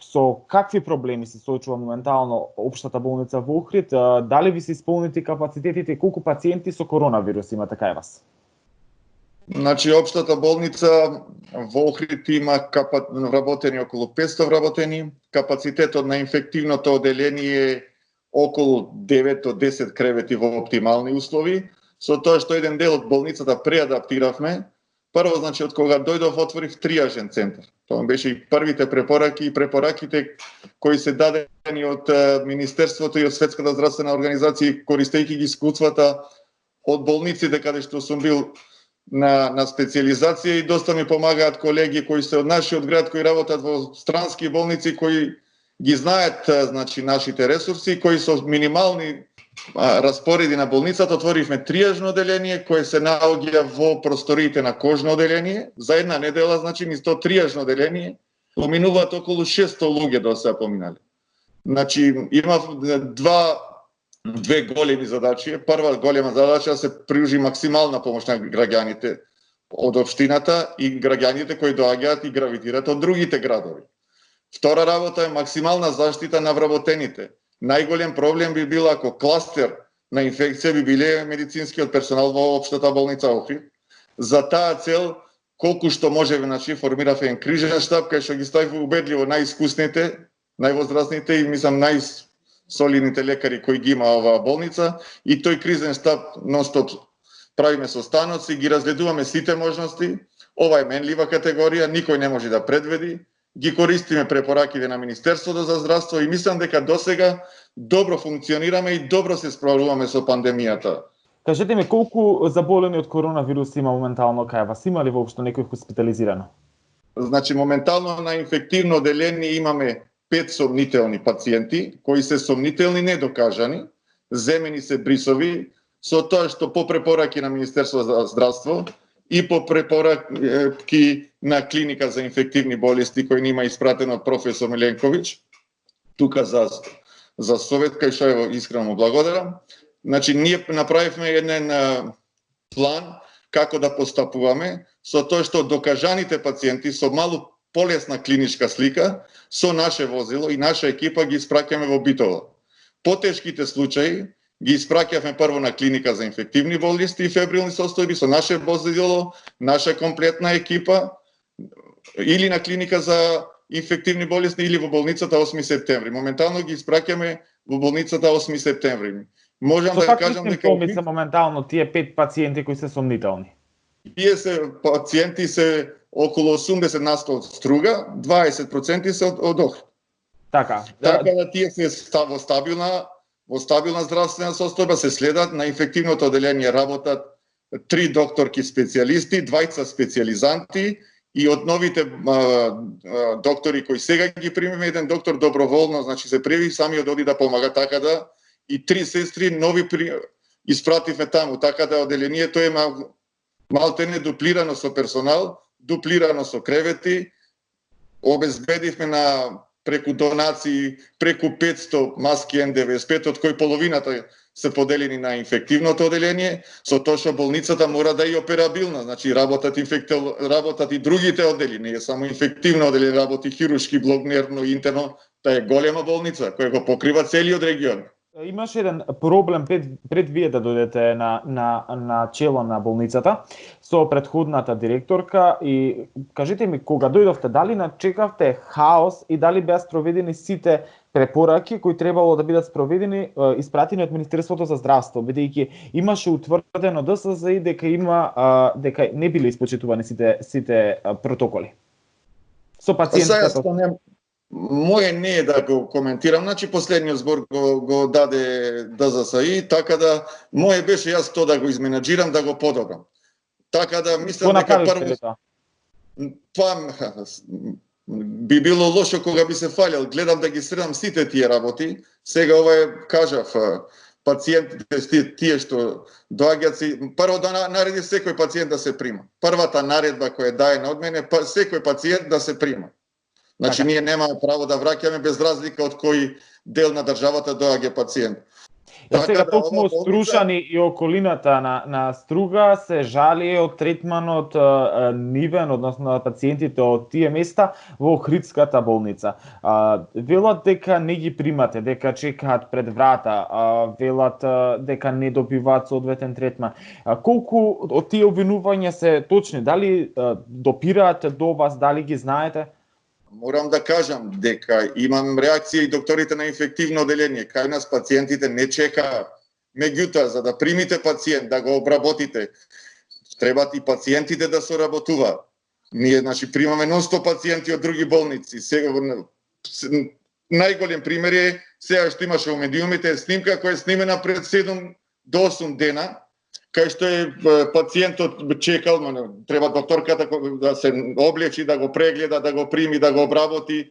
со какви проблеми се соочува моментално општата болница во Охрид? Дали ви се исполнети капацитетите и колку пациенти со коронавирус имате кај вас? Значи, општата болница во Охрид има вработени околу 500 вработени. Капацитетот на инфективното оделение е околу 9 до 10 кревети во оптимални услови, со тоа што еден дел од болницата преадаптиравме. Прво, значи, од кога дојдов, отворив триажен центар. Тоа беше и првите препораки и препораките кои се дадени од Министерството и од Светската здравствена организација, користејќи ги искуствата од болниците каде што сум бил на специализација, и доста ми помагаат колеги кои се од нашиот град, кои работат во странски болници, кои ги знаат, значи, нашите ресурси, кои со минимални распореди на болницата отворивме триажно оделение кое се наоѓа во просториите на кожно оделение. За една недела, значи, низ тоа триажно оделение поминуваат околу 600 луѓе до сега поминале. Значи, има две големи задачи. Прва голема задача е да се приужи максимална помош на граѓаните од општината и граѓаните кои доаѓаат и гравитираат од другите градови. Втора работа е максимална заштита на вработените. Најголем проблем би бил ако кластер на инфекција би биле медицинскиот персонал во општата болница Охрид. За таа цел, колку што можеме, значи, формиравме еден крижен штаб кај што ги стави убедливо најискусните, највозрастните и мислам најсолидните лекари кои ги има оваа болница, и тој кризен штаб нон-стоп правиме состаноци, ги разгледуваме сите можности. Ова е менлива категорија, никој не може да предвиди. Ги користиме препораките на Министерството за здравство и мислам дека досега добро функционираме и добро се справуваме со пандемијата. Кажете ми, колку заболени од коронавирус има моментално кај вас? Има ли воопшто некој хоспитализирано? Значи, моментално на инфективно оделение имаме 5 сомнителни пациенти, кои се сомнителни недокажани, земени се брисови, со тоа што по препораки на Министерството за здравство и по препораки на клиника за инфективни болести кој ни има испратено од професор Миленковиќ, тука за совет, кај што е искрено му благодарам. Значи, ние направивме еден план како да постапуваме, со тоа што докажаните пациенти со малку полесна клиничка слика, со наше возило и наша екипа ги испраќаме во Битола. Потешките случаи ги испраќавме прво на клиника за инфективни болести и фебрилни состојби со наше возило, наша комплетна екипа, или на клиника за инфективни болести, или во болницата 8 септември. Моментално ги испраќаме во болницата 8 септември. Можам да кажам дека симптоми се моментално тие 5 пациенти кои се сомнителни? Тие се пациенти се околу 80% од струга, 20% се од Охрид. Така да тие се во стабилна здравствена состојба, се следат. На инфективното оделение работат 3 докторки специјалисти, 2 специјализанти, и од новите доктори кои сега ги примиме, еден доктор доброволно, значи се пријави самиот оди да помага, така да и 3 сестри нови испративме таму, така да оделението е малтене дуплирано со персонал, дуплирано со кревети. Обезбедивме на преку донации преку 500 маски N95, од кои половината се поделени на инфективното оделение, со тоа што болницата мора да е операбилна, значи работат и другите одели, не е само инфективно оделение, работи хируршки блок, нервно и интерно, таа е голема болница која го покрива целиот регион. Имаше еден проблем пред вие да дојдете на чело на болницата со претходната директорка, и кажете ми, кога дојдовте, дали начекавте хаос и дали беа спроведени сите препораки кои требало да бидат спроведени, испратени од Министерството за здравство, бидејќи имаше утврдено ДСЗ дека дека не биле испочитувани сите протоколи со пациентите. Моје не е да го коментирам, значи последниот збор го даде ДЗСИ, така да моје беше јас тоа да го изменаџирам, да го подобрам. Така да мислам дека прво тоа би било лошо кога би се фалел. Гледам да ги средам сите тие работи. Сега ова е, кажав, пациентите тие што доаѓаат си, прво да нареди секој пациент да се прима. Првата наредба која е даена од мене, секој пациент да се прима. Значи, ние немаме право да враќаме без разлика од кој дел на државата доаѓа пациент. Сега ова токму болница Струшани и околината на Струга се жали од третманот нивен, односно на пациентите од тие места во Охридската болница. Велат дека не ги примате, дека чекаат пред врата, велат дека не добиваат соодветен третман. Колку од тие обвинувања се точни? Дали допираат до вас, дали ги знаете? Морам да кажам дека имам реакција и докторите на инфективно оделение. Кај нас пациентите не чекаат. Меѓутоа, за да примите пациент, да го обработите, требат и пациентите да соработуваат. Ние, значи, примаме нон-стоп пациенти од други болници. Сега, најголем пример е, сега што имаше во медиумите, снимка која е снимена пред 7 до 8 дена, кај што е пациентот чекал, треба докторката да се облечи, да го прегледа, да го прими, да го обработи,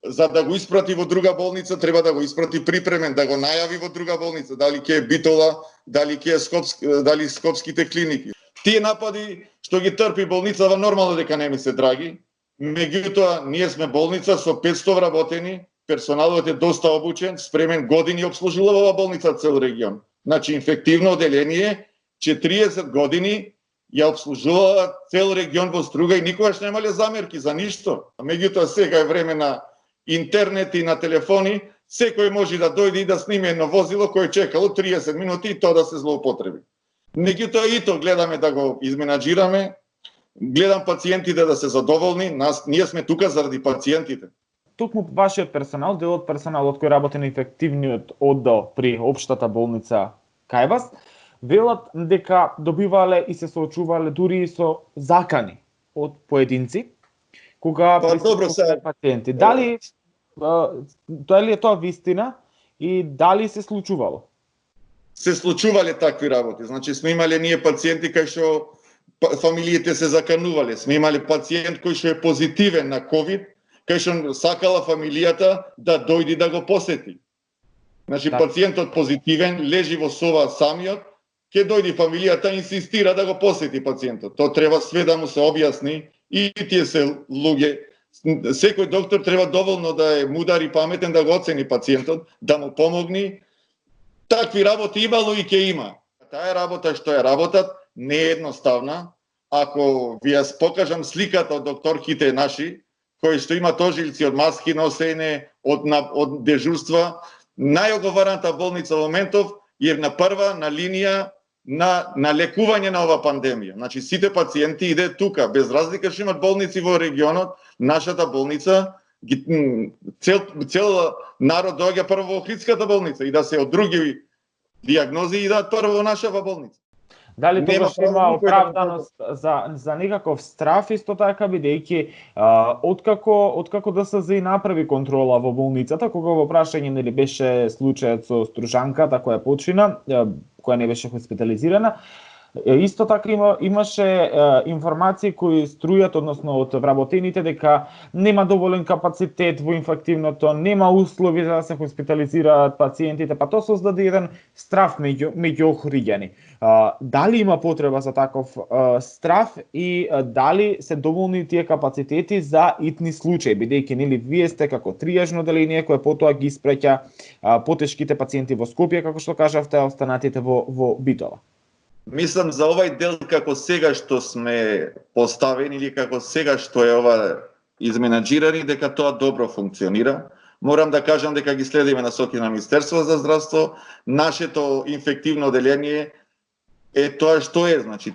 за да го испрати во друга болница, треба да го испрати припремен, да го најави во друга болница, дали ќе е Битола, дали ќе е дали Скопските клиники. Тие напади што ги трпи болницава нормално дека не ми се драги, меѓутоа ние сме болница со 500 вработени, персоналот е доста обучен, спремен, години обслужува ова болница цел регион. Значи инфективно оделение 40 години ја обслужувала цел регион во Струга и никогаш немале замерки за ништо. Меѓутоа сега е време на интернет и на телефони, секој може да дојде и да сниме едно возило кое чекало 30 минути и тоа да се злоупотреби. Меѓутоа и тоа гледаме да го изменаџираме, гледам пациентите да се задоволни, ние сме тука заради пациентите. Токму вашиот персонал, дел од персоналот кој работи на инфективниот оддел при општата болница кај вас, велат дека добивале и се соочувале дури и со закани од поединци кога присуствувале пациенти. Дали е тоа вистина и дали се случувало? Се случувале такви работи. Значи сме имале ние пациенти кај што фамилиите се заканувале. Сме имале пациент кој што е позитивен на ковид, кај што сакала фамилијата да дојди да го посети. Значи пациентот позитивен лежи во соба самиот, ќе дојди фамилијата, инсистира да го посети пациентот. Тоа треба све да му се објасни и тие се луѓе. Секој доктор треба доволно да е мудар и паметен да го оцени пациентот, да му помогне. Такви работи имало и ќе има. Таа работа што ја работат не е едноставна. Ако ви ја покажам сликата од докторките наши, кои што имаат ожилци од маски носење, од дежурства, најоговараната болница во моментов е на прва на линија на лекување на ова пандемија. Значи сите пациенти иде тука, без разлика што имат болници во регионот, нашата болница цел народ доаѓа прво во Охридската болница и да се од други дијагнози идат прво во нашава болница. Дали тогаш има оправданост за некаков страф исто така, бидејќи откако ДСЗ направи контрола во болницата, кога во прашање нели беше случајот со стружанката која почина, која не беше хоспитализирана, исто така имаше информации кои струјат, односно од вработените, дека нема доволен капацитет во инфективното, нема услови за да се хоспитализираат пациентите, па тоа создаде еден страф меѓу охриѓани. Дали има потреба за таков страф и дали се доволни тие капацитети за итни случаи, бидејќи нели вие сте како тријажно оделение кое потоа ги испраќа потешките пациенти во Скопје, како што кажавте, останатите во Битола? Мислам за овај дел како сега што сме поставени или како сега што е ова изменаџирани, дека тоа добро функционира. Морам да кажам дека ги следиме насоки на Министерство за здравство. Нашето инфективно оделение е тоа што е, значи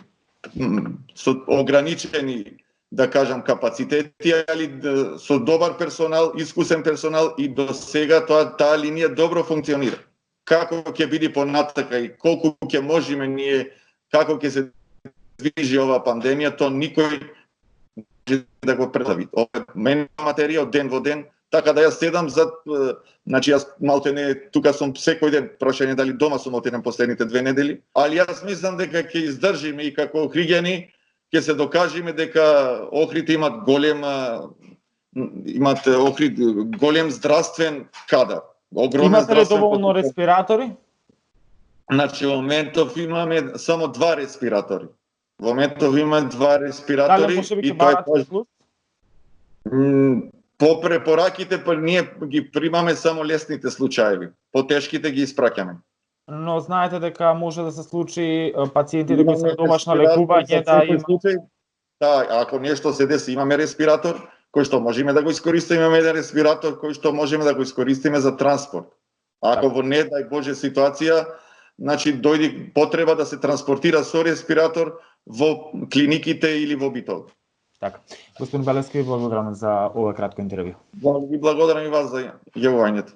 со ограничени, да кажам, капацитети, али со добар персонал, искусен персонал и до сега таа линија добро функционира. Како ќе биде понатака и колку ќе можеме ние, како ќе се движи ова пандемија, то никој може да го предвиди. Ова е мене материја од ден во ден, така да јас седам за, значи јас малтене тука сум секој ден, прошање дали дома сум отиден последните 2 недели, али јас мислам дека ќе издржиме и како охриѓани ќе се докажеме дека Охрид имат голем здравствен кадар. Имате ли доволно респиратори? Значи, во моментов имаме само 2 респиратори. Во моментов имаме 2 респиратори. Дали може би ќе барате плюс? По препораките, ние ги примаме само лесните случаи. По тешките ги испраќаме. но знаете дека може да се случи пациентите кои се Имаме на домашно респиратор лекување за да секој има. случај. Да, ако нешто се деси, имаме респиратор кој што можеме да го искористиме, имаме еден респиратор кој што можеме да го искористиме за транспорт. Ако во не дај Боже ситуација, значи дојди потреба да се транспортира со респиратор во клиниките или во битови. Така. Господин Белевски, благодарам за ова кратко интервју. Ви благодарам и вас за јавувањето.